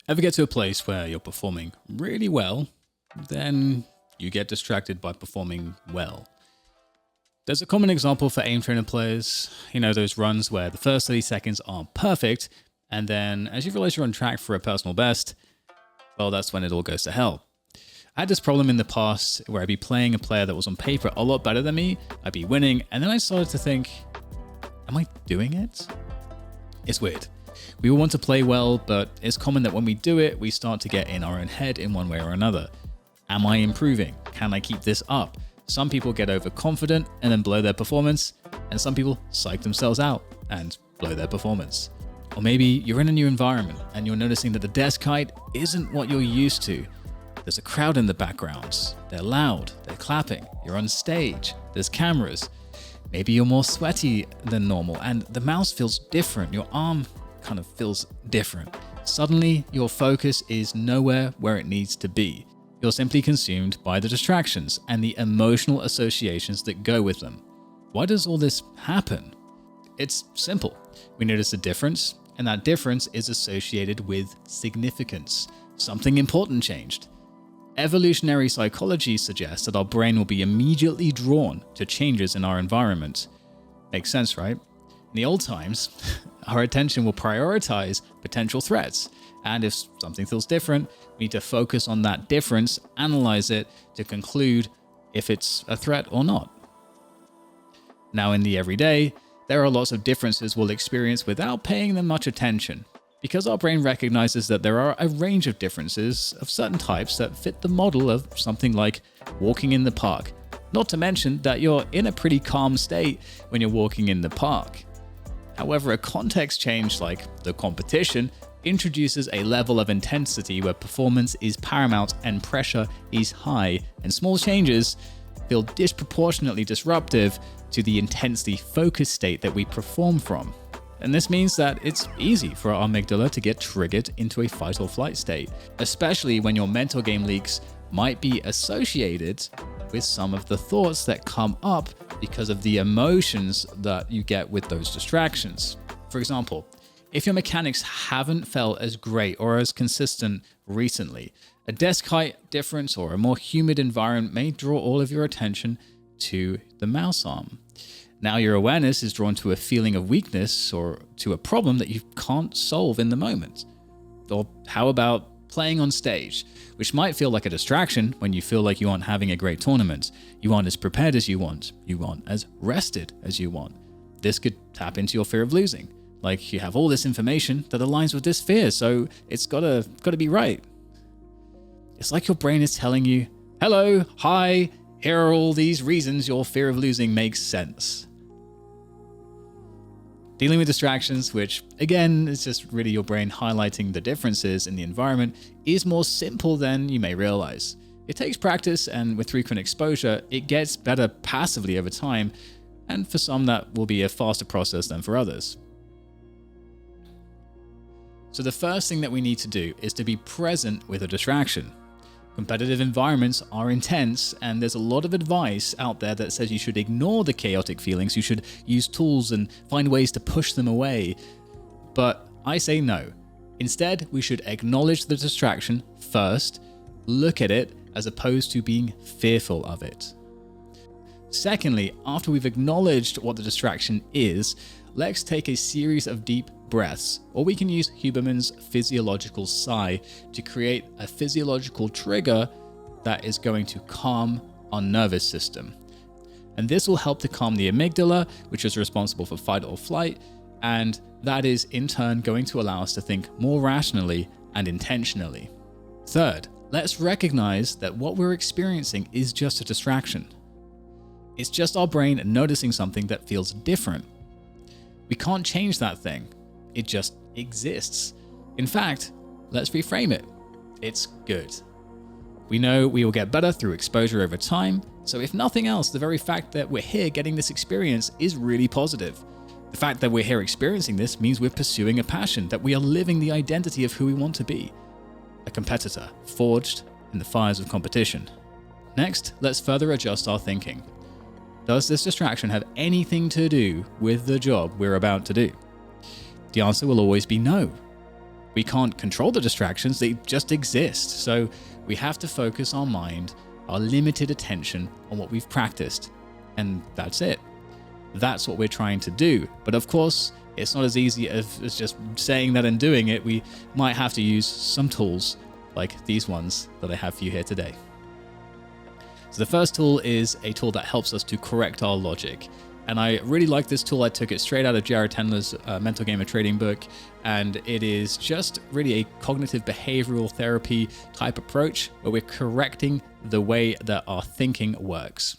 Ever get to a place where you're performing really well, then you get distracted by performing well? There's a common example for aim trainer players, those runs where the first 30 seconds aren't perfect, and then as you realize you're on track for a personal best, well, that's when it all goes to hell. I had this problem in the past where I'd be playing a player that was on paper a lot better than me, I'd be winning, and then I started to think, am I doing it? It's weird. We all want to play well, but it's common that when we do it, we start to get in our own head in one way or another. Am I improving? Can I keep this up? Some people get overconfident and then blow their performance, and some people psych themselves out and blow their performance. Or maybe you're in a new environment and you're noticing that the desk height isn't what you're used to. There's a crowd in the background. They're loud, they're clapping, you're on stage, there's cameras. Maybe you're more sweaty than normal and the mouse feels different. Your arm kind of feels different. Suddenly, your focus is nowhere where it needs to be. You're simply consumed by the distractions and the emotional associations that go with them. Why does all this happen? It's simple. We notice a difference, and that difference is associated with significance. Something important changed. Evolutionary psychology suggests that our brain will be immediately drawn to changes in our environment. Makes sense, right? In the old times, our attention will prioritize potential threats. And if something feels different, we need to focus on that difference, analyze it to conclude if it's a threat or not. Now, in the everyday, there are lots of differences we'll experience without paying them much attention, because our brain recognizes that there are a range of differences of certain types that fit the model of something like walking in the park. Not to mention that you're in a pretty calm state when you're walking in the park. However, a context change like the competition introduces a level of intensity where performance is paramount and pressure is high, and small changes feel disproportionately disruptive to the intensely focused state that we perform from. And this means that it's easy for our amygdala to get triggered into a fight or flight state, especially when your mental game leaks might be associated with some of the thoughts that come up because of the emotions that you get with those distractions. For example, if your mechanics haven't felt as great or as consistent recently, a desk height difference or a more humid environment may draw all of your attention to the mouse arm. Now your awareness is drawn to a feeling of weakness or to a problem that you can't solve in the moment. Or how about playing on stage, which might feel like a distraction when you feel like you aren't having a great tournament, you aren't as prepared as you want as rested as you want. This could tap into your fear of losing. Like you have all this information that aligns with this fear, so it's gotta be right. It's like your brain is telling you, hello, hi, here are all these reasons your fear of losing makes sense. Dealing with distractions, which again is just really your brain highlighting the differences in the environment, is more simple than you may realize. It takes practice, and with frequent exposure, it gets better passively over time, and for some that will be a faster process than for others. So the first thing that we need to do is to be present with a distraction. Competitive environments are intense, and there's a lot of advice out there that says you should ignore the chaotic feelings, you should use tools and find ways to push them away. But I say no. Instead, we should acknowledge the distraction first, look at it as opposed to being fearful of it. Secondly, after we've acknowledged what the distraction is, let's take a series of deep breaths, or we can use Huberman's physiological sigh to create a physiological trigger that is going to calm our nervous system. And this will help to calm the amygdala, which is responsible for fight or flight, and that is in turn going to allow us to think more rationally and intentionally. Third, let's recognize that what we're experiencing is just a distraction. It's just our brain noticing something that feels different. We can't change that thing. It just exists. In fact, let's reframe it. It's good. We know we will get better through exposure over time, so if nothing else, the very fact that we're here getting this experience is really positive. The fact that we're here experiencing this means we're pursuing a passion, that we are living the identity of who we want to be. A competitor, forged in the fires of competition. Next, let's further adjust our thinking. Does this distraction have anything to do with the job we're about to do? The answer will always be no. We can't control the distractions, they just exist. So we have to focus our mind, our limited attention on what we've practiced. And that's it. That's what we're trying to do. But of course, it's not as easy as just saying that and doing it. We might have to use some tools like these ones that I have for you here today. So the first tool is a tool that helps us to correct our logic. And I really like this tool. I took it straight out of Jared Tendler's Mental Game of Trading book. And it is just really a cognitive behavioral therapy type approach where we're correcting the way that our thinking works.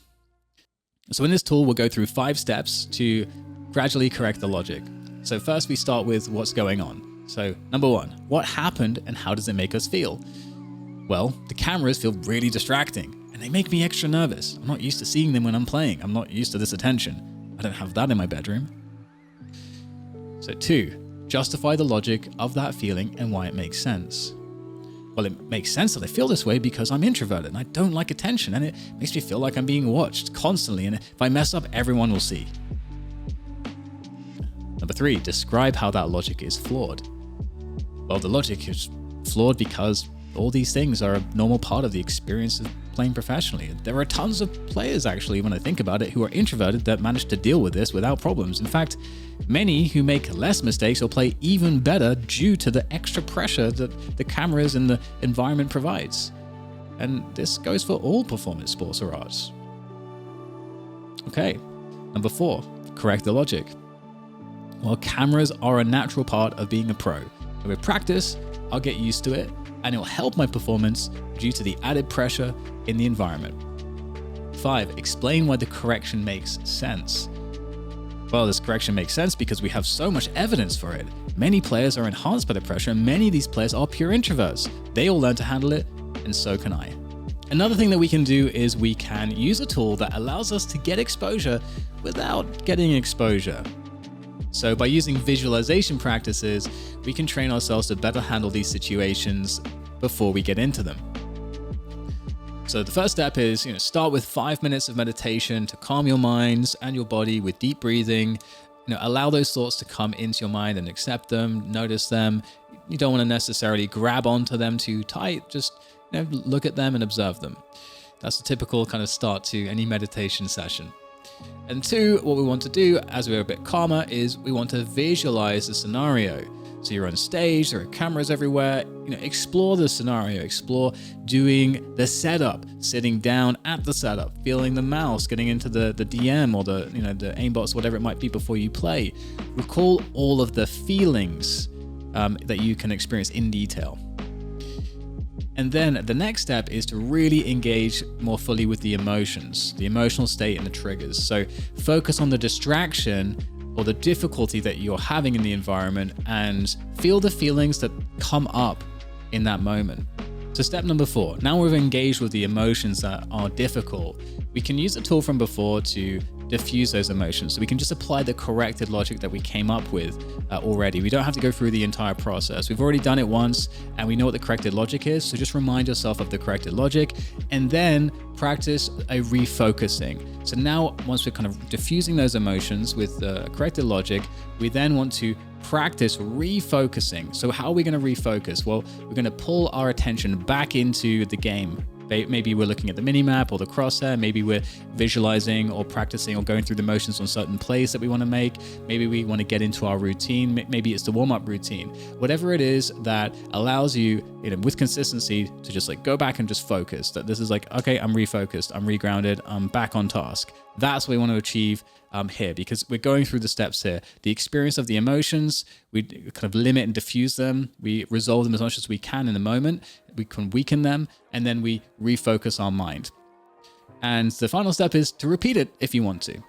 So in this tool, we'll go through 5 steps to gradually correct the logic. So first we start with what's going on. So number 1, what happened and how does it make us feel? Well, the cameras feel really distracting and they make me extra nervous. I'm not used to seeing them when I'm playing. I'm not used to this attention. I don't have that in my bedroom. So 2, justify the logic of that feeling and why it makes sense. Well, it makes sense that I feel this way because I'm introverted and I don't like attention, and it makes me feel like I'm being watched constantly, and if I mess up, everyone will see. Number 3, describe how that logic is flawed. Well, the logic is flawed because all these things are a normal part of the experience of playing professionally. There are tons of players, actually, when I think about it, who are introverted that manage to deal with this without problems. In fact, many who make less mistakes or play even better due to the extra pressure that the cameras and the environment provides. And this goes for all performance sports or arts. Okay, number 4, correct the logic. Well, cameras are a natural part of being a pro. And with practice, I'll get used to it, and it'll help my performance due to the added pressure in the environment. 5, explain why the correction makes sense. Well, this correction makes sense because we have so much evidence for it. Many players are enhanced by the pressure, and many of these players are pure introverts. They all learn to handle it, and so can I. Another thing that we can do is we can use a tool that allows us to get exposure without getting exposure. So by using visualization practices, we can train ourselves to better handle these situations before we get into them. So the first step is, start with 5 minutes of meditation to calm your minds and your body with deep breathing. Allow those thoughts to come into your mind and accept them, notice them. You don't want to necessarily grab onto them too tight. Just look at them and observe them. That's the typical kind of start to any meditation session. And 2, what we want to do as we're a bit calmer is we want to visualize the scenario. So you're on stage, there are cameras everywhere, explore the scenario, explore doing the setup, sitting down at the setup, feeling the mouse, getting into the DM or the aimbots, whatever it might be before you play. Recall all of the feelings that you can experience in detail. And then the next step is to really engage more fully with the emotions, the emotional state and the triggers. So focus on the distraction or the difficulty that you're having in the environment and feel the feelings that come up in that moment. So step number 4, now we've engaged with the emotions that are difficult, we can use the tool from before to diffuse those emotions. So we can just apply the corrected logic that we came up with already. We don't have to go through the entire process. We've already done it once and we know what the corrected logic is. So just remind yourself of the corrected logic and then practice a refocusing. So now once we're kind of diffusing those emotions with the corrected logic, we then want to practice refocusing. So how are we going to refocus? Well, we're going to pull our attention back into the game. Maybe we're looking at the mini-map or the crosshair. Maybe we're visualizing or practicing or going through the motions on certain plays that we want to make. Maybe we want to get into our routine. Maybe it's the warm-up routine. Whatever it is that allows you, with consistency to just go back and just focus. That this is okay, I'm refocused, I'm regrounded, I'm back on task. That's what we want to achieve here, because we're going through the steps here. The experience of the emotions, we kind of limit and diffuse them. We resolve them as much as we can in the moment. We can weaken them, and then we refocus our mind. And the final step is to repeat it if you want to.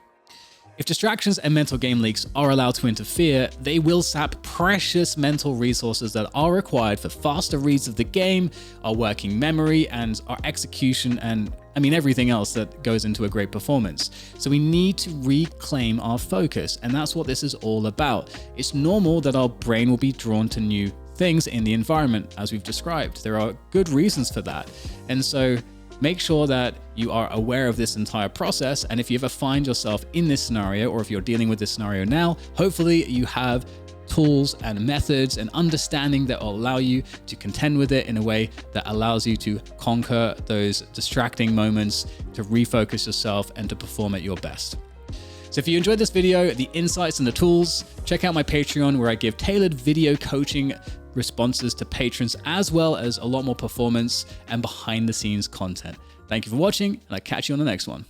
If distractions and mental game leaks are allowed to interfere, they will sap precious mental resources that are required for faster reads of the game, our working memory, and our execution, and everything else that goes into a great performance. So we need to reclaim our focus, and that's what this is all about. It's normal that our brain will be drawn to new things in the environment, as we've described. There are good reasons for that. And so make sure that you are aware of this entire process. And if you ever find yourself in this scenario, or if you're dealing with this scenario now, hopefully you have tools and methods and understanding that will allow you to contend with it in a way that allows you to conquer those distracting moments, to refocus yourself and to perform at your best. So if you enjoyed this video, the insights and the tools, check out my Patreon where I give tailored video coaching responses to patrons, as well as a lot more performance and behind the scenes content. Thank you for watching, and I'll catch you on the next one.